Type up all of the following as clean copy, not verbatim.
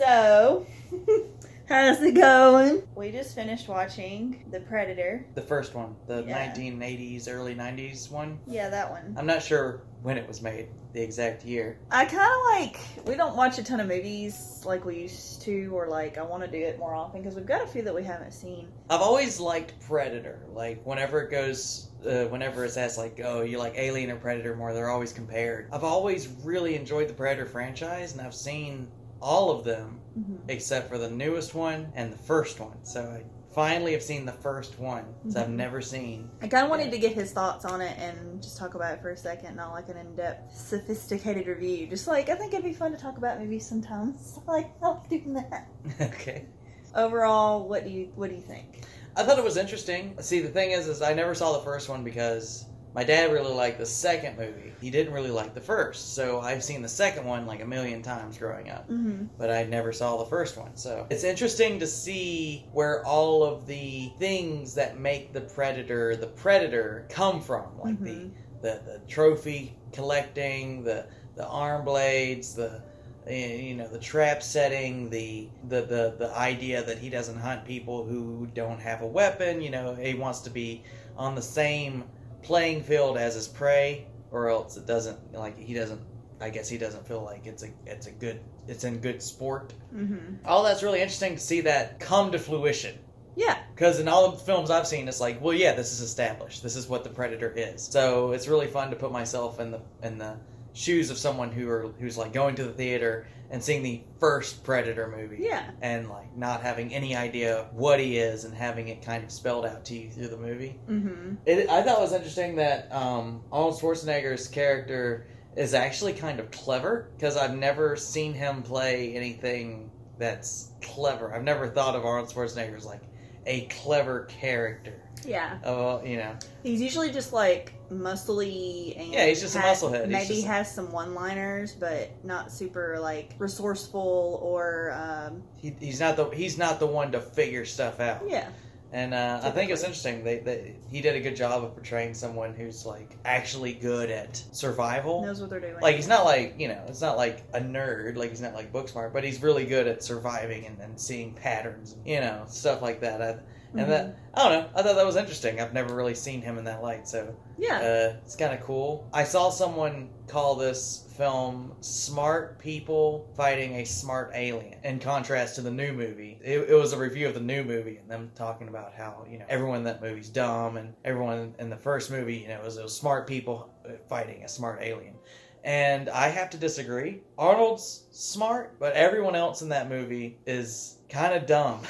So, how's it going? We just finished watching The Predator. The first one, the 1980s, early 90s one. Yeah, that one. I'm not sure when it was made, the exact year. I kind of we don't watch a ton of movies like we used to, or I want to do it more often because we've got a few that we haven't seen. I've always liked Predator. Whenever it goes, whenever it's asked oh, you like Alien or Predator more, they're always compared. I've always really enjoyed the Predator franchise, and I've seen all of them except for the newest one and the first one. So I finally have seen the first one, so I've never seen. I kind of wanted to get his thoughts on it and just talk about it for a second, not an in-depth, sophisticated review. Just I think it'd be fun to talk about movies sometimes. I like doing that. Okay. Overall, what do you think? I thought it was interesting. See, the thing is I never saw the first one because my dad really liked the second movie. He didn't really like the first. So I've seen the second one a million times growing up. But I never saw the first one. So it's interesting to see where all of the things that make the Predator come from. The trophy collecting, the arm blades, the trap setting, the idea that he doesn't hunt people who don't have a weapon. He wants to be on the same playing field as his prey, or else it doesn't he doesn't feel like it's in good sport. All that's really interesting to see that come to fruition. Yeah, because in all of the films I've seen, it's this is established. This is what the Predator is. So it's really fun to put myself in the shoes of someone who's going to the theater and seeing the first Predator movie. Yeah. And not having any idea what he is and having it kind of spelled out to you through the movie. I thought it was interesting that Arnold Schwarzenegger's character is actually kind of clever, because I've never seen him play anything that's clever. I've never thought of Arnold Schwarzenegger as a clever character. Yeah. He's usually just muscly and he's just a musclehead. Maybe has some one-liners, but not super resourceful or. He's not the one to figure stuff out. Yeah. And I think it's interesting. He did a good job of portraying someone who's actually good at survival. Knows what they're doing. He's not it's not a nerd. He's not book smart, but he's really good at surviving and seeing patterns. Stuff like that. And that, I don't know, I thought that was interesting. I've never really seen him in that light, so it's kind of cool. I saw someone call this film Smart People Fighting a Smart Alien, in contrast to the new movie. It was a review of the new movie, and them talking about how, everyone in that movie's dumb, and everyone in the first movie, it was smart people fighting a smart alien. And I have to disagree. Arnold's smart, but everyone else in that movie is kind of dumb.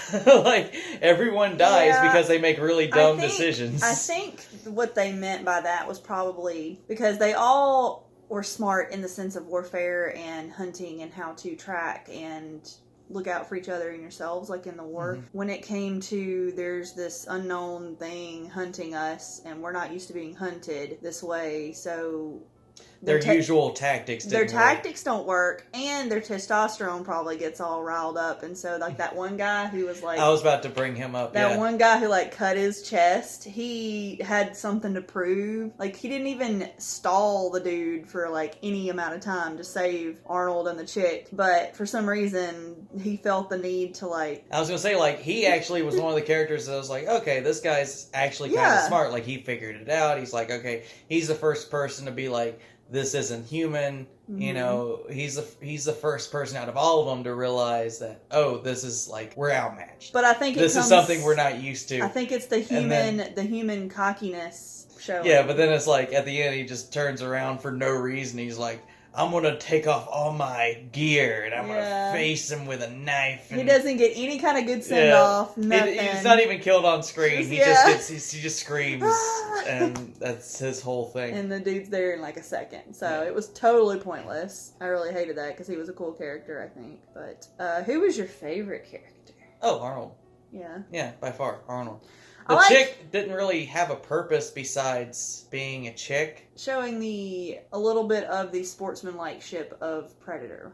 Everyone dies because they make really dumb decisions. I think what they meant by that was probably because they all were smart in the sense of warfare and hunting and how to track and look out for each other and yourselves, in the war. When it came to there's this unknown thing hunting us, and we're not used to being hunted this way, so their usual tactics don't work, and their testosterone probably gets all riled up, and so that one guy who was I was about to bring him up. That one guy who cut his chest, he had something to prove. He didn't even stall the dude for any amount of time to save Arnold and the chick, but for some reason he felt the need to I was gonna say he actually was one of the characters that was okay, this guy's actually kind of smart. He figured it out. He's okay, he's the first person to be this isn't human. He's the first person out of all of them to realize that, this is we're outmatched. But I think this is something we're not used to. I think it's the human cockiness showing. Yeah, but then it's at the end he just turns around for no reason. He's I'm gonna take off all my gear and I'm gonna face him with a knife. And, he doesn't get any kind of good send off. Nothing. He's not even killed on screen. He just screams, and that's his whole thing. And the dude's there in a second, so it was totally pointless. I really hated that because he was a cool character, I think. But who was your favorite character? Oh, Arnold. Yeah. Yeah, by far, Arnold. The chick didn't really have a purpose besides being a chick. Showing a little bit of the sportsmanlike-ship of Predator.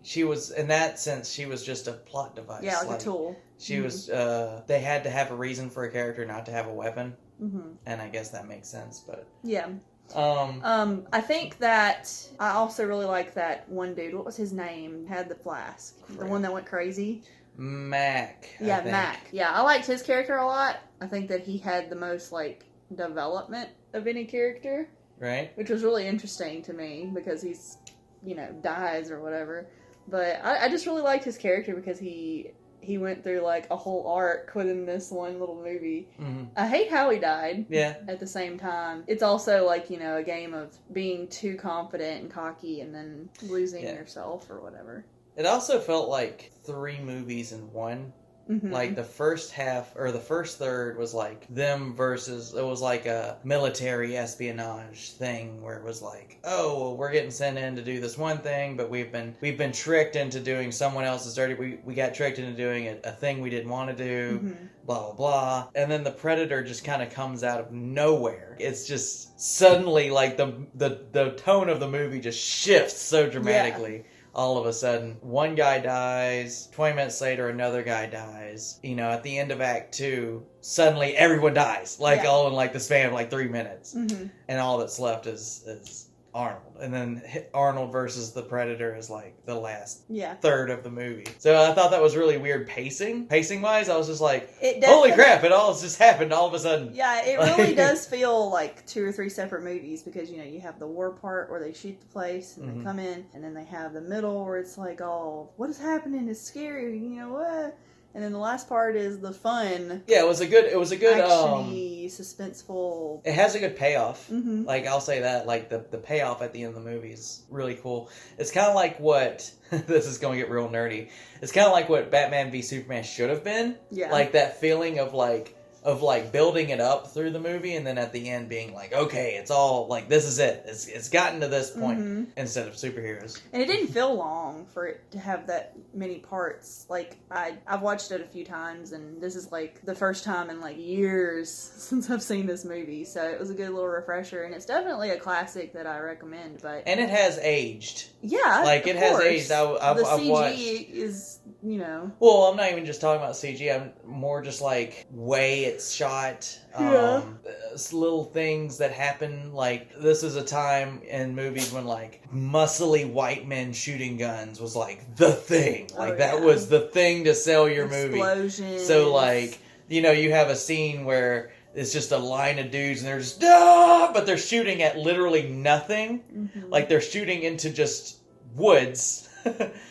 She was, in that sense, she was just a plot device. Yeah, a tool. She was, they had to have a reason for a character not to have a weapon. And I guess that makes sense, but... Yeah. I think that I also really like that one dude. What was his name? Had the flask. The one that went crazy. Mac. Yeah, Mac. Yeah, I liked his character a lot. I think that he had the most, like, development of any character. Right. Which was really interesting to me because he's, dies or whatever. But I just really liked his character because he went through, like, a whole arc within this one little movie. Mm-hmm. I hate how he died. Yeah. At the same time. It's also, like, a game of being too confident and cocky and then losing yourself or whatever. It also felt like 3 movies in one. Mm-hmm. Like, the first half, or the first third was, like, them versus, it was like a military espionage thing where it was like, oh, well, we're getting sent in to do this one thing, but we've been tricked into doing someone else's dirty, we got tricked into doing a thing we didn't want to do, blah, blah, blah. And then the Predator just kind of comes out of nowhere. It's just suddenly, like, the tone of the movie just shifts so dramatically. Yeah. All of a sudden, one guy dies, 20 minutes later, another guy dies. At the end of Act 2, suddenly everyone dies. All in, like, the span of, like, 3 minutes. Mm-hmm. And all that's left is Arnold. And then Arnold versus the Predator is, like, the last third of the movie. So I thought that was really weird pacing. Pacing-wise, I was just like, holy crap, it all just happened all of a sudden. Yeah, it really does feel like 2 or 3 separate movies because, you have the war part where they shoot the place and they come in, and then they have the middle where it's like, oh, what is happening? It's scary, what? And then the last part is the fun. Yeah, it was a good actiony, suspenseful. It has a good payoff. Mm-hmm. Like, I'll say that. Like, the payoff at the end of the movie is really cool. It's kind of like what this is going to get real nerdy. It's kind of like what Batman v Superman should have been. Yeah. Like that feeling of building it up through the movie, and then at the end being like, okay, it's all like, this is it. It's gotten to this point instead of superheroes. And it didn't feel long for it to have that many parts. Like, I've watched it a few times, and this is like the first time in like years since I've seen this movie. So it was a good little refresher, and it's definitely a classic that I recommend. And it has aged. Yeah, like, it has aged. I've CG watched. Is, Well, I'm not even just talking about CG. I'm more just like way it's shot. Little things that happen. Like, this is a time in movies when, like, muscly white men shooting guns was like the thing. Like, that was the thing to sell your movie. Explosions. So, like, you have a scene where it's just a line of dudes and they're just, but they're shooting at literally nothing. Mm-hmm. Like, they're shooting into just woods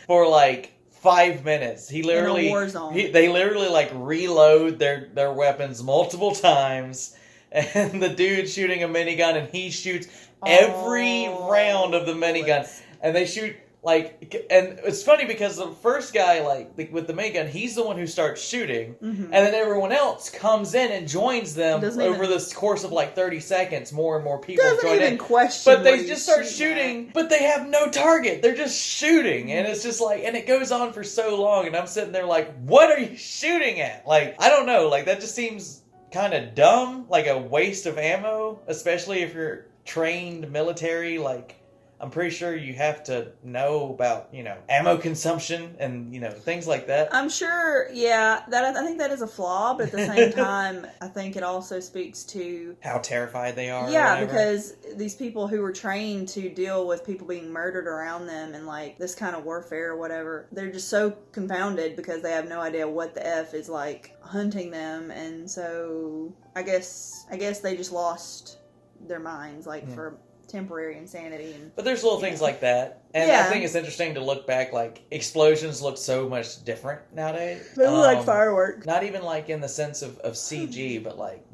for like 5 minutes. They literally like reload their weapons multiple times, and the dude's shooting a minigun, and he shoots every round of the minigun, and they shoot like, and it's funny because the first guy, like, with the minigun, he's the one who starts shooting, and then everyone else comes in and joins them over the course of like 30 seconds. More and more people join in. But they just start shooting, but they have no target. They're just shooting, and it's just like, and it goes on for so long, and I'm sitting there like, what are you shooting at? Like, I don't know, like, that just seems kind of dumb, like a waste of ammo, especially if you're trained military. Like, I'm pretty sure you have to know about, ammo consumption and, things like that. I'm sure, yeah, I think that is a flaw, but at the same time, I think it also speaks to how terrified they are. Yeah, because these people who were trained to deal with people being murdered around them and, like, this kind of warfare or whatever, they're just so confounded because they have no idea what the F is, like, hunting them, and so I guess they just lost their minds, like, for temporary insanity. But there's little things like that, and I think it's interesting to look back. Like, explosions look so much different nowadays. They look like fireworks. Not even like in the sense of CG, but like,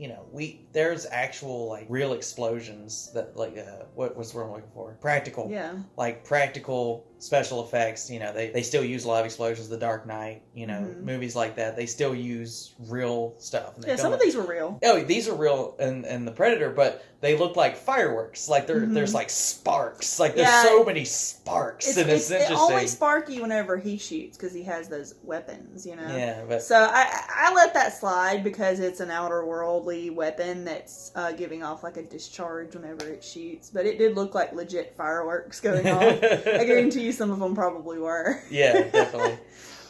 there's actual, like, real explosions that, like, what's the word I'm looking for? Practical. Yeah. Like, practical special effects. They still use a lot of explosions. The Dark Knight, movies like that, they still use real stuff. Yeah, some of these were real. Oh, these are real in the Predator, but they look like fireworks. Like, there's like sparks. Like, there's so many sparks, and it's interesting. It's only sparky whenever he shoots because he has those weapons, Yeah, but so I let that slide because it's an outer worldly weapon that's giving off like a discharge whenever it shoots. But it did look like legit fireworks going off. I guarantee you some of them probably were. Yeah, definitely.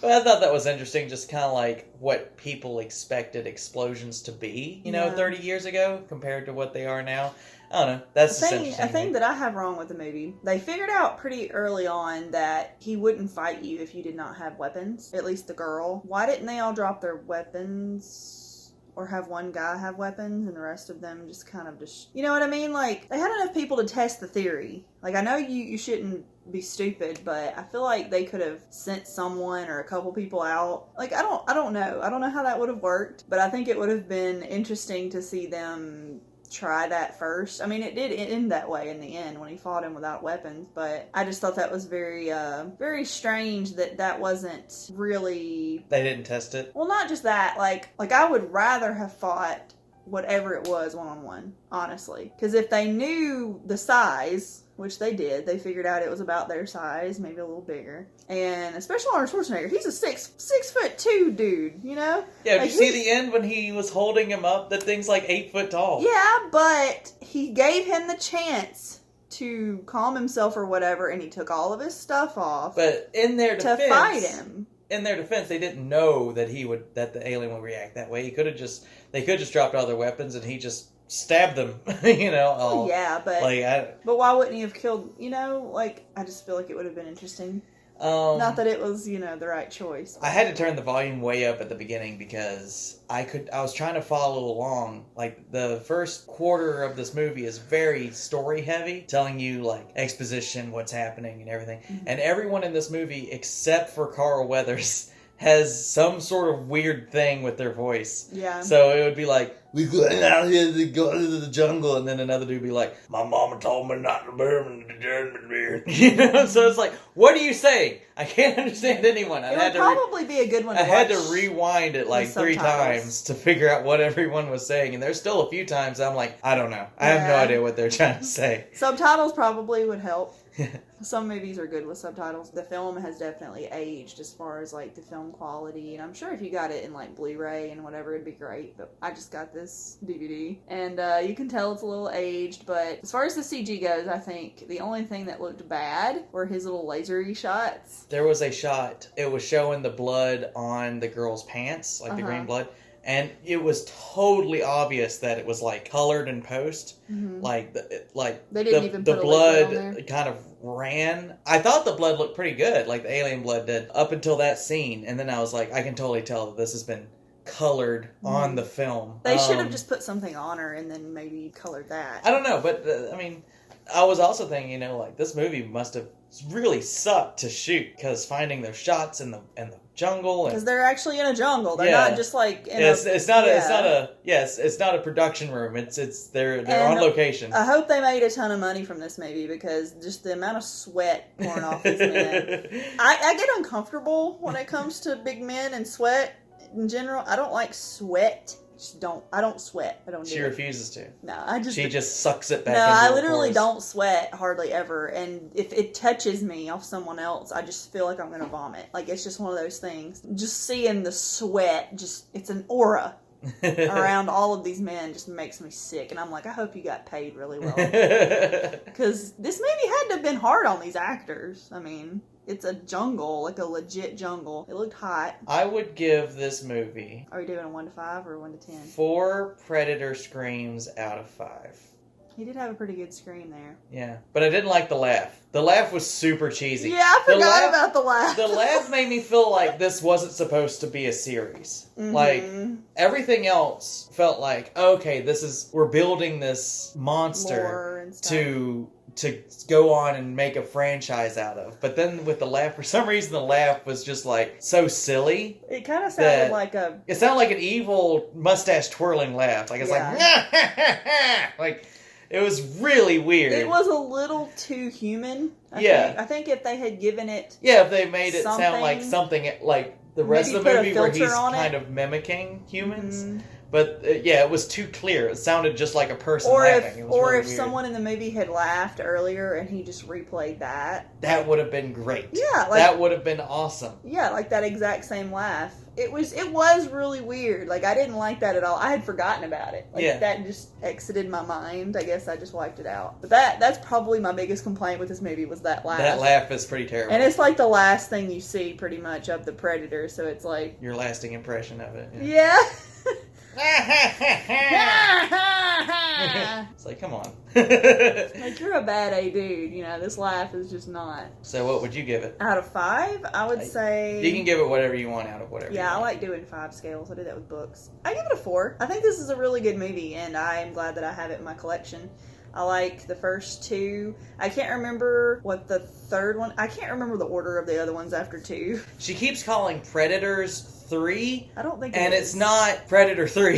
But I thought that was interesting, just kind of like what people expected explosions to be, 30 years ago compared to what they are now. I don't know. That's just A interesting. thing that I have wrong with the movie, they figured out pretty early on that he wouldn't fight you if you did not have weapons. At least the girl. Why didn't they all drop their weapons? Or have one guy have weapons and the rest of them just kind of just... You know what I mean? Like, they had enough people to test the theory. Like, I know you shouldn't be stupid, but I feel like they could have sent someone or a couple people out. Like, I don't know. I don't know how that would have worked, but I think it would have been interesting to see them try that first. I mean, it did end that way in the end when he fought him without weapons, but I just thought that was very very strange that wasn't really... They didn't test it? Well, not just that. Like I would rather have fought whatever it was one-on-one, honestly. Because if they knew the size, which they did, they figured out it was about their size, maybe a little bigger. And especially Arnold Schwarzenegger, he's a 6'2" dude, you know? Yeah, like, did you see the end when he was holding him up? That thing's like 8 foot tall. Yeah, but he gave him the chance to calm himself or whatever, and he took all of his stuff off. But in their defense, to fight him. In their defense, they didn't know that that the alien would react that way. They could have just dropped all their weapons and he just stabbed them, you know. Yeah, but but why wouldn't he have killed? You know, like I just feel like it would have been interesting. Not that it was, the right choice. I had to turn the volume way up at the beginning because I was trying to follow along. Like, the first quarter of this movie is very story heavy, telling you, like, exposition, what's happening and everything. Mm-hmm. And everyone in this movie, except for Carl Weathers, has some sort of weird thing with their voice. Yeah. So it would be like, we're going out here to go into the jungle, and then another dude would be like, my mama told me not to burn the German beer. You know? So it's like, what are you saying? I can't understand anyone. It would probably be a good one to watch. I had to rewind it like 3 times to figure out what everyone was saying, and there's still a few times I'm like, I don't know. I have no idea what they're trying to say. Subtitles probably would help. Some movies are good with subtitles. The film has definitely aged as far as like the film quality, and I'm sure if you got it in like Blu-ray and whatever, it'd be great. But I just got this DVD, and you can tell it's a little aged. But as far as the CG goes, I think the only thing that looked bad were his little lasery shots. There was a shot. It was showing the blood on the girl's pants, like the green blood. And it was totally obvious that it was like colored in post. Mm-hmm. Like they didn't even put the blood kind of ran. I thought the blood looked pretty good, like the alien blood did, up until that scene. And then I was like, I can totally tell that this has been colored on the film. They should have just put something on her and then maybe colored that. I don't know, but I mean, I was also thinking, like this movie must have really sucked to shoot because finding those shots in the jungle, because they're actually in a jungle. They're not just like in it's not a production room. They're on location. I hope they made a ton of money from this movie because just the amount of sweat pouring off these men. I get uncomfortable when it comes to big men and sweat in general. I don't like sweat. I don't sweat. I don't do it. She refuses to. No, She just sucks it back. No, into I literally pores. don't sweat hardly ever, and if it touches me off someone else, I just feel like I'm gonna vomit. Like it's just one of those things. Just seeing the sweat, it's an aura around all of these men just makes me sick, and I'm like, I hope you got paid really well, because this movie had to have been hard on these actors. I mean, it's a jungle, like a legit jungle. It looked hot. I would give this movie... Are we doing a 1 to 5 or 1 to 10? 4 Predator screams out of 5. He did have a pretty good scream there. Yeah, but I didn't like the laugh. The laugh was super cheesy. Yeah, I forgot about the laugh. The laugh made me feel like this wasn't supposed to be a series. Mm-hmm. Like, everything else felt like, okay, we're building this monster to go on and make a franchise out of. But then with the laugh, for some reason the laugh was just like so silly. It kind of sounded it sounded like an evil mustache twirling laugh. Like it's like it was really weird. It was a little too human. I think if they had given it if they made it sound like something like the rest of the movie where he's kind of mimicking humans. Mm-hmm. But, it was too clear. It sounded just like a person laughing. If someone in the movie had laughed earlier and he just replayed that. That would have been great. Yeah. That would have been awesome. Yeah, like that exact same laugh. It was really weird. Like, I didn't like that at all. I had forgotten about it. Like, that just exited my mind. I guess I just wiped it out. But that's probably my biggest complaint with this movie was that laugh. That laugh is pretty terrible. And it's like the last thing you see, pretty much, of the Predator. So it's like... Your lasting impression of it. Yeah. It's like, come on. Like, you're a bad A dude. You know, this life is just not. So what would you give it? Out of 5, I would say... You can give it whatever you want out of whatever Yeah, you I want. like doing 5 scales. I do that with books. I give it a 4. I think this is a really good movie, and I'm glad that I have it in my collection. I like the first 2. I can't remember what the third one... I can't remember the order of the other ones after 2. She keeps calling Predators 3. I don't think And it it's is. not Predator 3.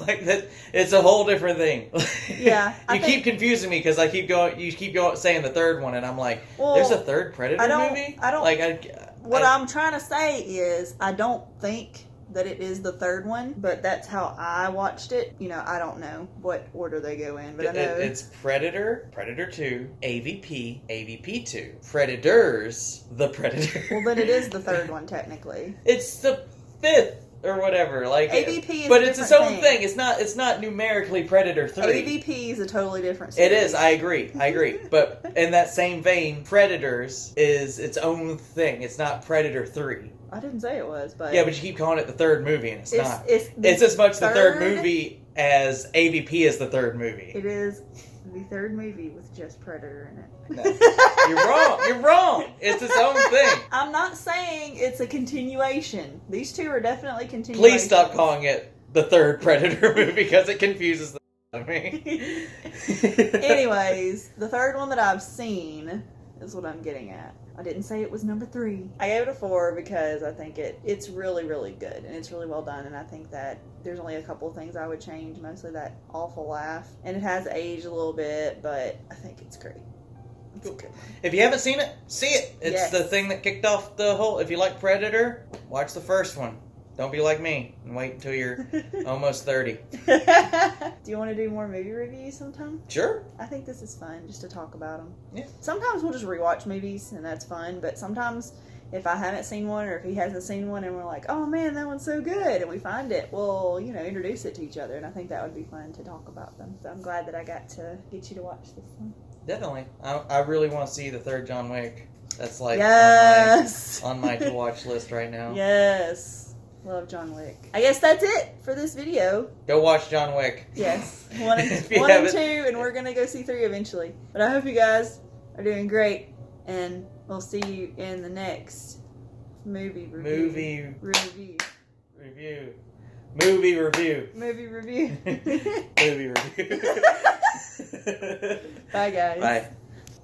Like that, it's a whole different thing. Yeah, You keep confusing me because you keep going saying the third one, and I'm like, Well, there's a third Predator movie? I don't... Like, What I'm trying to say is, I don't think that it is the third one, but that's how I watched it. You know, I don't know what order they go in, but I know it's Predator, Predator 2, AVP, AVP 2, Predators, the Predator. Well, then it is the third one technically. It's the 5th or whatever. Like AVP is but a it's its different own thing. It's not numerically Predator 3. AVP is a totally different series. It is. I agree. But in that same vein, Predators is its own thing. It's not Predator 3. I didn't say it was, but... Yeah, but you keep calling it the third movie, and it's not. It's as much the third movie as AVP is the third movie. It is the third movie with just Predator in it. No. You're wrong. You're wrong. It's its own thing. I'm not saying it's a continuation. These two are definitely continuations. Please stop calling it the third Predator movie because it confuses the out of me. Anyways, the third one that I've seen is what I'm getting at. I didn't say it was number 3. I gave it a 4 because I think it's really, really good, and it's really well done, and I think that there's only a couple of things I would change, mostly that awful laugh. And it has aged a little bit, but I think it's great. It's good. If you haven't seen it, see it. It's the thing that kicked off the whole... If you like Predator, watch the first one. Don't be like me and wait until you're almost 30. Do you want to do more movie reviews sometime? Sure. I think this is fun, just to talk about them. Yeah. Sometimes we'll just rewatch movies, and that's fun. But sometimes, if I haven't seen one, or if he hasn't seen one, and we're like, oh man, that one's so good, and we find it, we'll, introduce it to each other. And I think that would be fun to talk about them. So I'm glad that I got to get you to watch this one. Definitely. I really want to see the third John Wick. That's like on my to-watch list right now. Yes. Love John Wick. I guess that's it for this video. Go watch John Wick. Yes. 1 and 2, and we're going to go see 3 eventually. But I hope you guys are doing great, and we'll see you in the next movie review. Movie review. Movie review. Movie review. Movie review. Bye, guys. Bye.